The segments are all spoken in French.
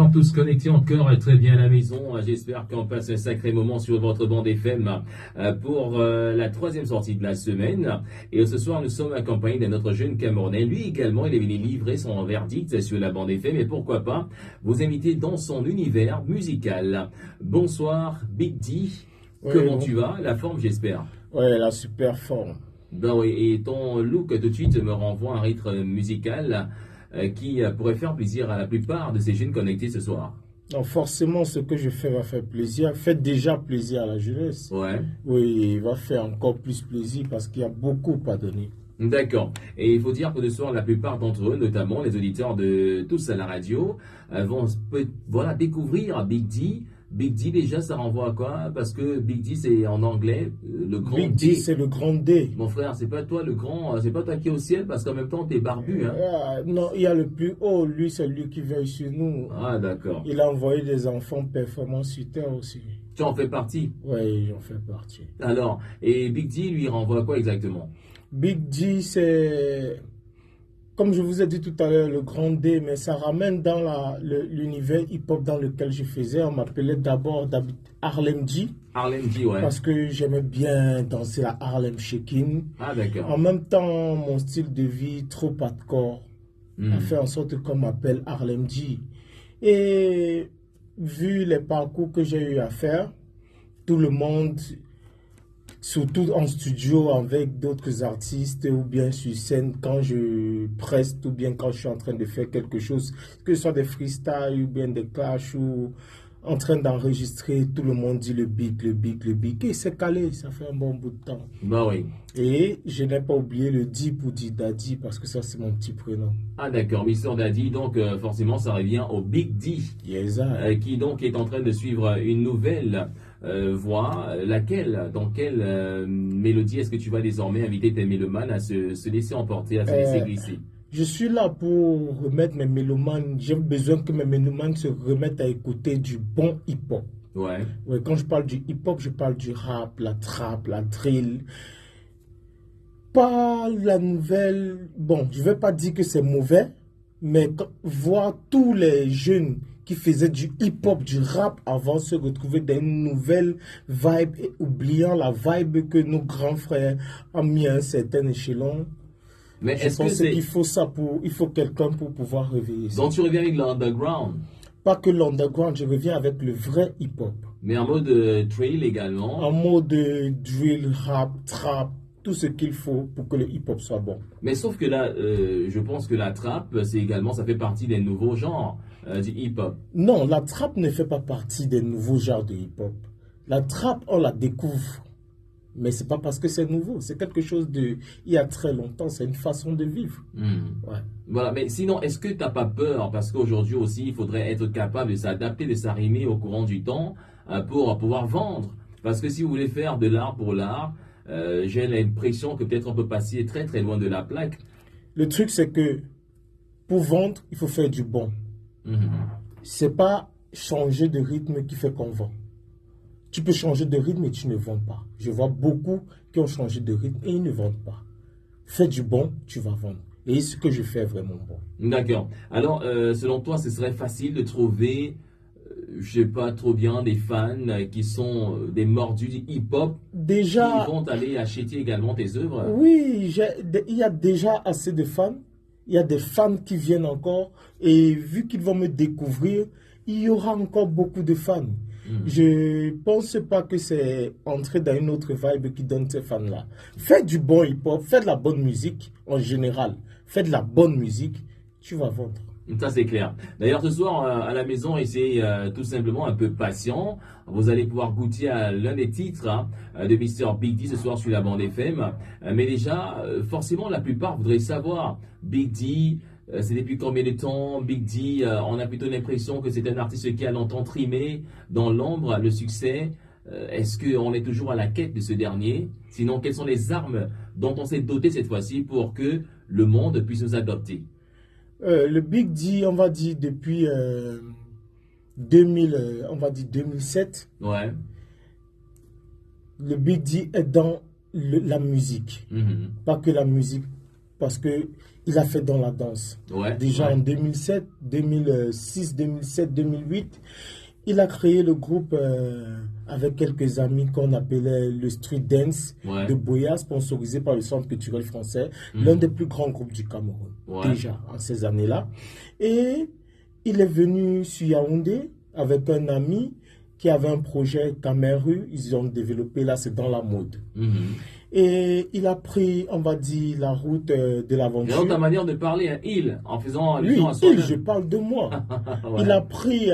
Alors, tous connectés encore très bien à la maison. J'espère qu'on passe un sacré moment sur votre bande FM pour la troisième sortie de la semaine. Et ce soir, nous sommes accompagnés de notre jeune Camerounais. Lui également, il est venu livrer son verdict sur la bande FM. Et pourquoi pas vous inviter dans son univers musical. Bonsoir, Big D. Oui, Comment bon. tu vas? La forme, j'espère. Ouais, la super forme. Ben oui, et ton look tout de suite me renvoie à un rythme musical qui pourrait faire plaisir à la plupart de ces jeunes connectés ce soir. Donc forcément, ce que je fais va faire plaisir. Fait déjà plaisir à la jeunesse. Ouais, Oui, il va faire encore plus plaisir parce qu'il y a beaucoup à donner. d'accord. Et il faut dire que ce soir, la plupart d'entre eux, notamment les auditeurs de Tous à la radio, vont voilà, découvrir Big D. Big D, déjà, ça renvoie à quoi? Parce que Big D, c'est en anglais, le grand Big D. D, c'est le grand D. Mon frère, c'est pas toi le grand, c'est pas toi qui es au ciel, parce qu'en même temps, t'es barbu, hein? Non, il y a le plus haut. Lui, c'est lui qui veille sur nous. Ah, d'accord. Il a envoyé des enfants performants sur Terre aussi. Tu en fais partie. Oui, j'en fais partie. Alors, et Big D, lui, renvoie à quoi exactement? Big D, c'est, comme je vous ai dit tout à l'heure, le grand D, mais ça ramène dans l'univers hip-hop dans lequel je faisais. On m'appelait d'abord Harlem G, Harlem D, ouais. parce que j'aimais bien danser la Harlem Shaking. Ah, d'accord. En même temps, mon style de vie trop hardcore a fait en sorte qu'on m'appelle Harlem G. Et vu les parcours que j'ai eu à faire, tout le monde, surtout en studio avec d'autres artistes ou bien sur scène quand je preste ou bien quand je suis en train de faire quelque chose, que ce soit des freestyles ou bien des clashs ou en train d'enregistrer, tout le monde dit le beat, le beat, le beat. Et c'est calé, ça fait un bon bout de temps. Bah oui. Et je n'ai pas oublié le D pour dire Daddy parce que ça c'est mon petit prénom. Ah, d'accord. Mister Daddy, donc forcément, ça revient au Big D, Yes, qui donc est en train de suivre une nouvelle voie. Laquelle, dans quelle mélodie est-ce que tu vas désormais inviter tes mélomanes à se laisser emporter, à se laisser glisser? Je suis là pour remettre mes mélomanes. J'ai besoin que mes mélomanes se remettent à écouter du bon hip-hop. Ouais. Ouais, quand je parle du hip-hop, je parle du rap, la trap, la drill. Pas la nouvelle. Bon, je ne vais pas dire que c'est mauvais, mais voir tous les jeunes qui faisaient du hip-hop, du rap avant se retrouver dans une nouvelle vibe et oubliant la vibe que nos grands frères ont mis à un certain échelon. Mais Je est-ce que pense c'est... qu'il faut ça il faut quelqu'un pour pouvoir réveiller ça. Donc tu reviens avec l'underground, Pas que l'underground, je reviens avec le vrai hip-hop. mais en mode trail également. En mode drill, rap, trap, tout ce qu'il faut pour que le hip-hop soit bon. Mais sauf que là, je pense que la trap, c'est également, ça fait partie des nouveaux genres du hip-hop. Non, la trap ne fait pas partie des nouveaux genres de hip-hop. La trap, on la découvre. Mais c'est pas parce que c'est nouveau, c'est quelque chose de il y a très longtemps, c'est une façon de vivre. Ouais. Voilà, mais sinon, est-ce que tu n'as pas peur? Parce qu'aujourd'hui aussi, il faudrait être capable de s'adapter, de s'arrimer au courant du temps pour pouvoir vendre. Parce que si vous voulez faire de l'art pour l'art, j'ai l'impression que peut-être on peut passer très très loin de la plaque. Le truc, c'est que pour vendre, il faut faire du bon. Mhm. C'est pas changer de rythme qui fait qu'on vend. Tu peux changer de rythme et tu ne vends pas. Je vois beaucoup qui ont changé de rythme et ils ne vendent pas. Fais du bon, tu vas vendre. Et ce que je fais est vraiment bon. D'accord. Alors, selon toi, ce serait facile de trouver, je sais pas trop bien, des fans qui sont des mordus du hip-hop Déjà, qui vont aller acheter également tes œuvres? oui, il y a déjà assez de fans. Il y a des fans qui viennent encore. Et vu qu'ils vont me découvrir, il y aura encore beaucoup de fans. Je pense pas que c'est entrer dans une autre vibe qui donne ces fans-là. Fais du bon hip-hop, fais de la bonne musique en général. Fais de la bonne musique, tu vas vendre. Ça, c'est clair. D'ailleurs, ce soir, à la maison, essayez tout simplement un peu patient. Vous allez pouvoir goûter à l'un des titres de Mister Big D ce soir sur la bande FM. Mais déjà, forcément, la plupart voudraient savoir, Big D, c'est depuis combien de temps? Big D, on a plutôt l'impression que c'est un artiste qui a longtemps trimé dans l'ombre le succès. Est-ce qu'on est toujours à la quête de ce dernier? Sinon, quelles sont les armes dont on s'est doté cette fois-ci pour que le monde puisse nous adopter? Le Big D, on va dire depuis 2000, on va dire 2007, Ouais. le Big D est dans la musique. Mhm. Pas que la musique parce qu'il a fait dans la danse. Déjà en 2007, 2006, 2007, 2008, il a créé le groupe avec quelques amis qu'on appelait le Street Dance de Boya, sponsorisé par le Centre culturel français, l'un des plus grands groupes du Cameroun, déjà en ces années-là. Et il est venu sur Yaoundé avec un ami qui avait un projet Cameroun, ils ont développé, là c'est dans la mode. Et il a pris, on va dire, la route de l'aventure. Et dans ta manière de parler, hein, en faisant allusion à soi-même. Je parle de moi. Il a pris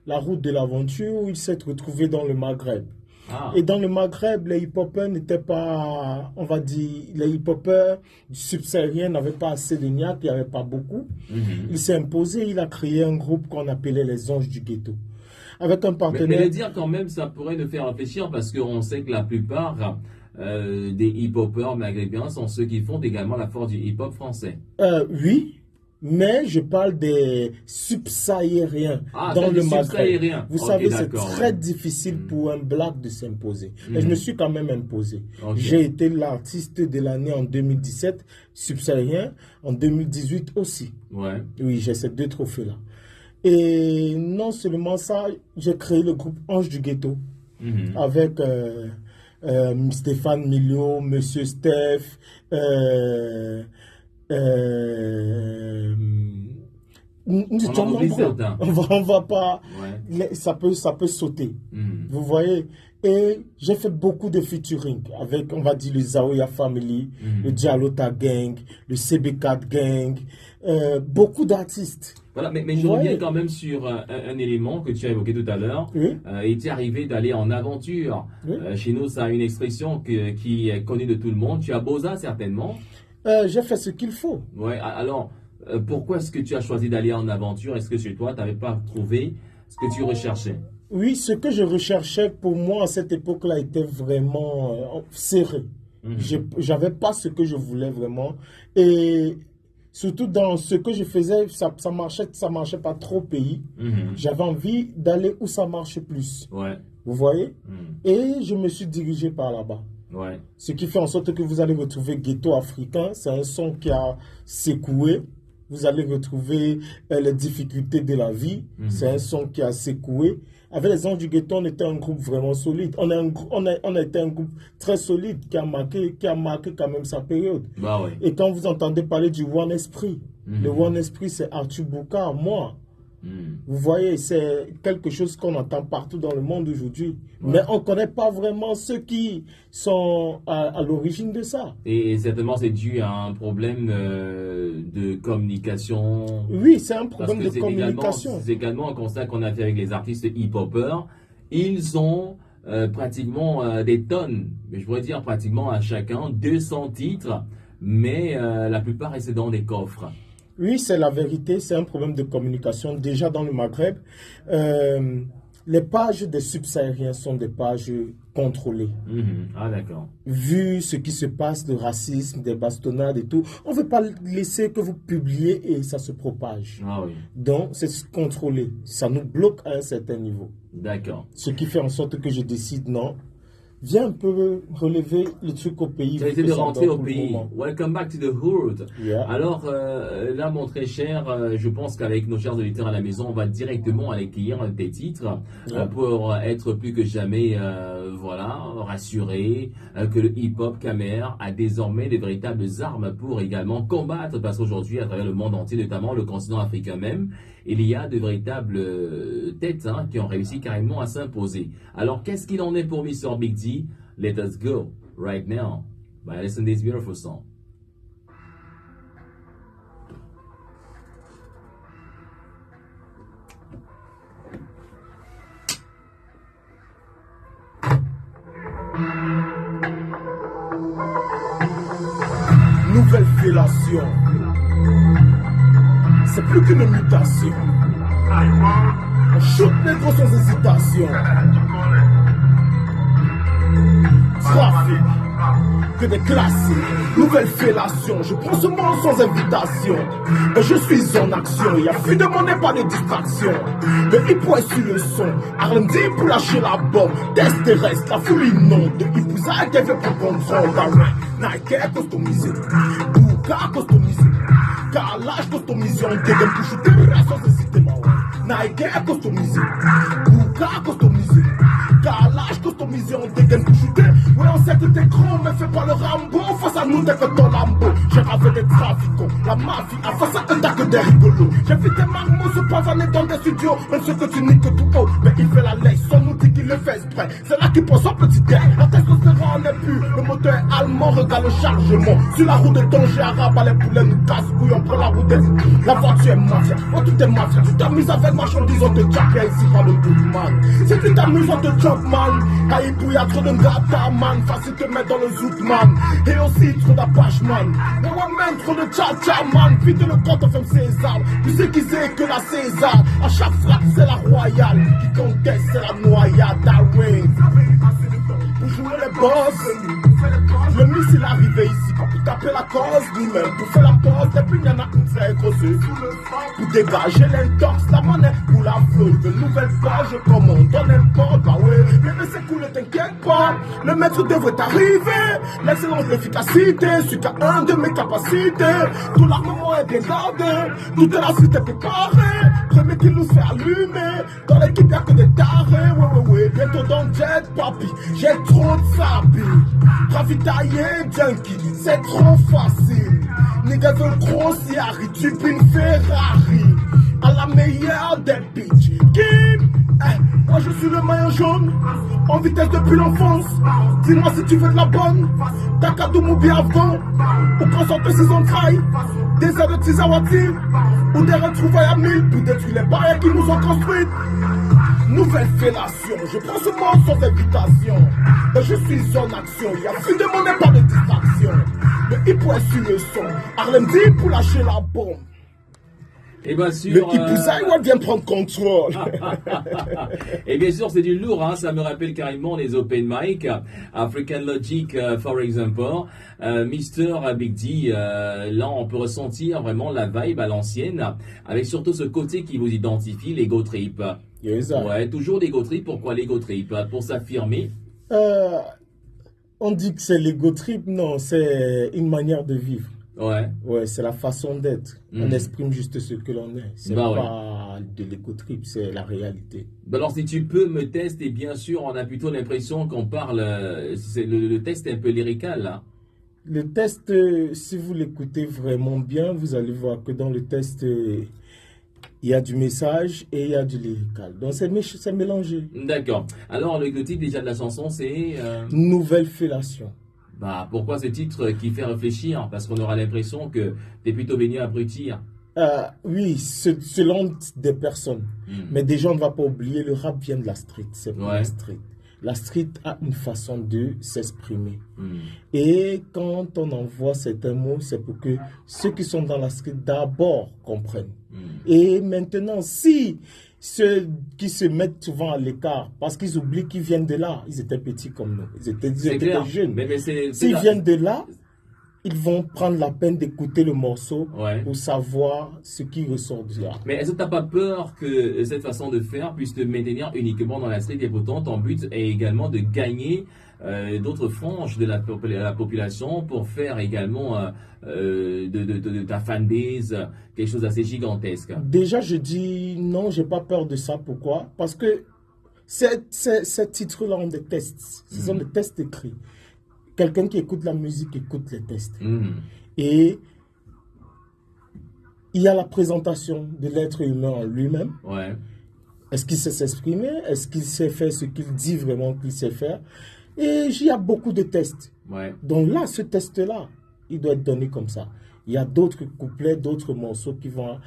la route de l'aventure où il s'est retrouvé dans le Maghreb. Et dans le Maghreb, les hip-hopers n'étaient pas, on va dire, les hip-hopers subsahariens n'avaient pas assez de niaque, il n'y avait pas beaucoup. Il s'est imposé, il a créé un groupe qu'on appelait les Anges du Ghetto. Avec un partenaire. Mais le dire quand même, ça pourrait nous faire réfléchir parce qu'on sait que la plupart des hip-hopers maghrébins sont ceux qui font également la force du hip-hop français. Oui, mais je parle des subsahariens dans le Maghreb. Vous savez, c'est très difficile pour un black de s'imposer. Et je me suis quand même imposé. J'ai été l'artiste de l'année en 2017, subsaharien, en 2018 aussi. Oui, j'ai ces 2 trophées-là. Et non seulement ça, j'ai créé le groupe Ange du Ghetto avec Stéphane Milio, Monsieur Steph, on va pas, ça peut sauter. Vous voyez. Et j'ai fait beaucoup de featuring avec, on va dire, le Zaouya Family, le Dialota Gang, le CB4 Gang, beaucoup d'artistes. Voilà, mais je reviens quand même sur un élément que tu as évoqué tout à l'heure. Il t'est arrivé d'aller en aventure. Chez nous, ça a une expression qui est connue de tout le monde. Tu as Boza, certainement. J'ai fait ce qu'il faut. Alors, pourquoi est-ce que tu as choisi d'aller en aventure? Est-ce que chez toi, tu n'avais pas trouvé ce que tu recherchais? Oui, ce que je recherchais pour moi à cette époque-là était vraiment serré. Je n'avais pas ce que je voulais vraiment. Et surtout dans ce que je faisais, ça marchait pas trop au pays. J'avais envie d'aller où ça marche plus. Vous voyez? Et je me suis dirigé par là-bas. Ce qui fait en sorte que vous allez retrouver Ghetto Africain. C'est un son qui a secoué. Vous allez retrouver les difficultés de la vie. C'est un son qui a secoué. Avec les Anges du Ghetto, on était un groupe vraiment solide. On a été un groupe très solide qui a marqué quand même sa période. Et quand vous entendez parler du One Esprit, le One Esprit, c'est Arthur Boukar, moi. Vous voyez, c'est quelque chose qu'on entend partout dans le monde aujourd'hui. Mais on ne connaît pas vraiment ceux qui sont à l'origine de ça. Et certainement, c'est dû à un problème de communication. Oui, c'est un problème de communication. C'est également un constat qu'on a fait avec les artistes hip-hoppers. Ils ont pratiquement des tonnes, mais je pourrais dire pratiquement à chacun, 200 titres, mais la plupart restent dans des coffres. Oui, c'est la vérité, c'est un problème de communication. Déjà dans le Maghreb, les pages des subsahariens sont des pages contrôlées. Ah, d'accord. Vu ce qui se passe, le racisme, des bastonnades et tout, on ne veut pas laisser que vous publiez et ça se propage. Donc, c'est contrôlé. Ça nous bloque à un certain niveau. D'accord. Ce qui fait en sorte que je décide, non, viens un peu relever le truc au pays. Tu as été de rentrer au pays. Welcome back to the hood. Alors là, mon très cher, je pense qu'avec nos chers auditeurs à la maison, on va directement aller cueillir tes titres pour être plus que jamais rassuré que le hip-hop Camer a désormais des véritables armes pour également combattre, parce qu'aujourd'hui, à travers le monde entier, notamment le continent africain même, il y a de véritables têtes qui ont réussi carrément à s'imposer. Alors, qu'est-ce qu'il en est pour Mr. Big D? Let us go right now. Listen to this beautiful song. Nouvelle fellation. C'est plus qu'une mutation. On shoot négro sans hésitation. Trafic, que des classiques. Nouvelle fellation. Je prends ce monde sans invitation. Et je suis en action. Il y a plus de monnaie, pas de distraction. Le hip-hop est sur le son. R&D pour lâcher la bombe. Test terrestre, la foule inonde. De hip-hop, ça qui fait pour contrôle. Nike est customisé. Bouka customisé. Calage customisé, on dégaine pour shooter, sans hésiter, ma ouais. Nike customisé. Bouka customisé. Calage customisé, on dégaine pour shooter. Ouais, on sait que t'es grand, mais fais pas le Rambo. Face à nous, t'es que ton lambeau. J'ai ravé des trafiquants, la mafia, face à eux, t'as que des rigolos. J'ai vu tes marmots se pavaner dans des studios. Même ceux que tu niques tout haut, mais il fait la laisse, son outil qu'il le fait exprès. C'est là qu'il prend son petit dé. La testostérone n'est plus, le moteur est allemand, regarde le chargement. Sur la route de Tanger, arabe, les poulets nous casse-couilles, on prend la route des... La voiture est mafia, oh tout est mafia. Tu t'amuses avec marchandises, on te jappe ici par le Goodman. Si tu t'amuses, on te chope, man. Haïbou, y'a trop de gata, man. Facile te mettre dans le zouk, man. Et aussi trop d'apache, man. Ouais, même trop de tcha-tcha, man. Vite le compte, on fait César. Tu sais qui c'est que la César. À chaque frappe, c'est la royale. Qui conteste, c'est la noyade. Darwin. Pour jouer les boss. Le missile arrivé ici, pas pour taper la cause, ni même pour faire la pause. Depuis il y en a une très grosse. Pour dégager l'intox, la monnaie pour la flotte. De nouvelles pages, je commande, on n'importe, bah ouais. Mais c'est cool, t'inquiète pas. Le maître devrait arriver. L'excellence, l'efficacité, celui qui a un de mes capacités. Tout l'armement est bien gardé. Toute la suite est préparée. Premier qui nous fait allumer. Dans l'équipe, y'a que des tarés. Ouais. Bientôt dans le jet, papi. J'ai trop de sabi. Ravitailler, junkie, c'est trop facile. Nigga veut grossir, tu une Ferrari. À la meilleure des bitches. Kim, moi je suis le maillot jaune. En vitesse depuis l'enfance. Dis-moi si tu veux de la bonne. T'as qu'à tout mouiller avant. Ou qu'on sorte ses entrailles. Des airs de Tizawati. Ou des retrouvailles à 1000. Pour détruire les barrières qui nous ont construites. Nouvelle fellation, je prends ce mot sans invitation. Mais je suis en action, il y a plus de monnaie, pas de distraction. Le hip est sur le son, Harlem dit pour lâcher la bombe. Et bien sûr, le hip vient prendre contrôle. Et bien sûr, c'est du lourd, hein. Ça me rappelle carrément les open mic, African Logic, for example, Mister Big D. Là, on peut ressentir vraiment la vibe à l'ancienne, avec surtout ce côté qui vous identifie, l'ego trip. Yes, ouais, toujours l'ego trip. Pourquoi l'ego trip? Pour s'affirmer. On dit que c'est l'ego trip, non, c'est une manière de vivre. Ouais, c'est la façon d'être. On exprime juste ce que l'on est. C'est pas de l'égo trip, c'est la réalité. Alors, si tu peux me tester, bien sûr, on a plutôt l'impression qu'on parle. Le test est un peu lyrical, là. Le test, si vous l'écoutez vraiment bien, vous allez voir que dans le test, il y a du message et il y a du lyrical. Donc, c'est mélangé. D'accord. Alors, le titre déjà de la chanson, c'est... Nouvelle fellation. Bah, pourquoi ce titre qui fait réfléchir? Parce qu'on aura l'impression que tu es plutôt venu abrutir. Oui, selon des personnes. Mais déjà, on ne va pas oublier, le rap vient de la street. C'est pour la street. La street a une façon de s'exprimer. Et quand on envoie certains mots, c'est pour que ceux qui sont dans la street d'abord comprennent. Et maintenant, si ceux qui se mettent souvent à l'écart, parce qu'ils oublient qu'ils viennent de là, ils étaient petits comme nous, ils étaient jeunes. S'ils viennent de là, ils vont prendre la peine d'écouter le morceau pour savoir ce qui ressort de là. Mais est-ce que tu n'as pas peur que cette façon de faire puisse te maintenir uniquement dans la street et pourtant ton but est également de gagner d'autres franges de la population pour faire également de ta fanbase quelque chose d'assez gigantesque? Déjà, je dis non, j'ai pas peur de ça. Pourquoi? Parce que ces titres-là ont des tests. Ce sont des tests écrits. Quelqu'un qui écoute la musique écoute les tests. Et il y a la présentation de l'être humain en lui-même. Est-ce qu'il sait s'exprimer? Est-ce qu'il sait faire ce qu'il dit vraiment qu'il sait faire? Et il y a beaucoup de tests. Donc là, ce test-là, il doit être donné comme ça. Il y a d'autres couplets, d'autres morceaux qui vont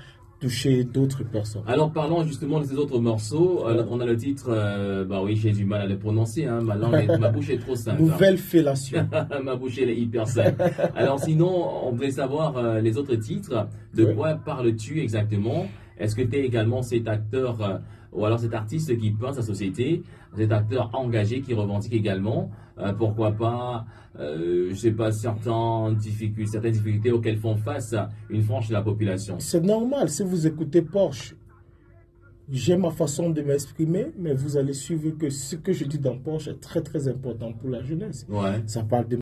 toucher d'autres personnes. Alors parlons justement de ces autres morceaux. On a le titre, bah oui, j'ai du mal à le prononcer, hein. Ma bouche est trop simple. Nouvelle fellation. Ma bouche elle est hyper simple. Alors sinon, on voudrait savoir les autres titres. De quoi parles-tu exactement? Est-ce que tu es également cet acteur ou alors cet artiste qui peint sa société, cet acteur engagé qui revendique également, pourquoi pas, je sais pas, certaines difficultés auxquelles font face une frange de la population? C'est normal, si vous écoutez Porsche, j'ai ma façon de m'exprimer, mais vous allez suivre que ce que je dis dans Porsche est très très important pour la jeunesse. Ça parle de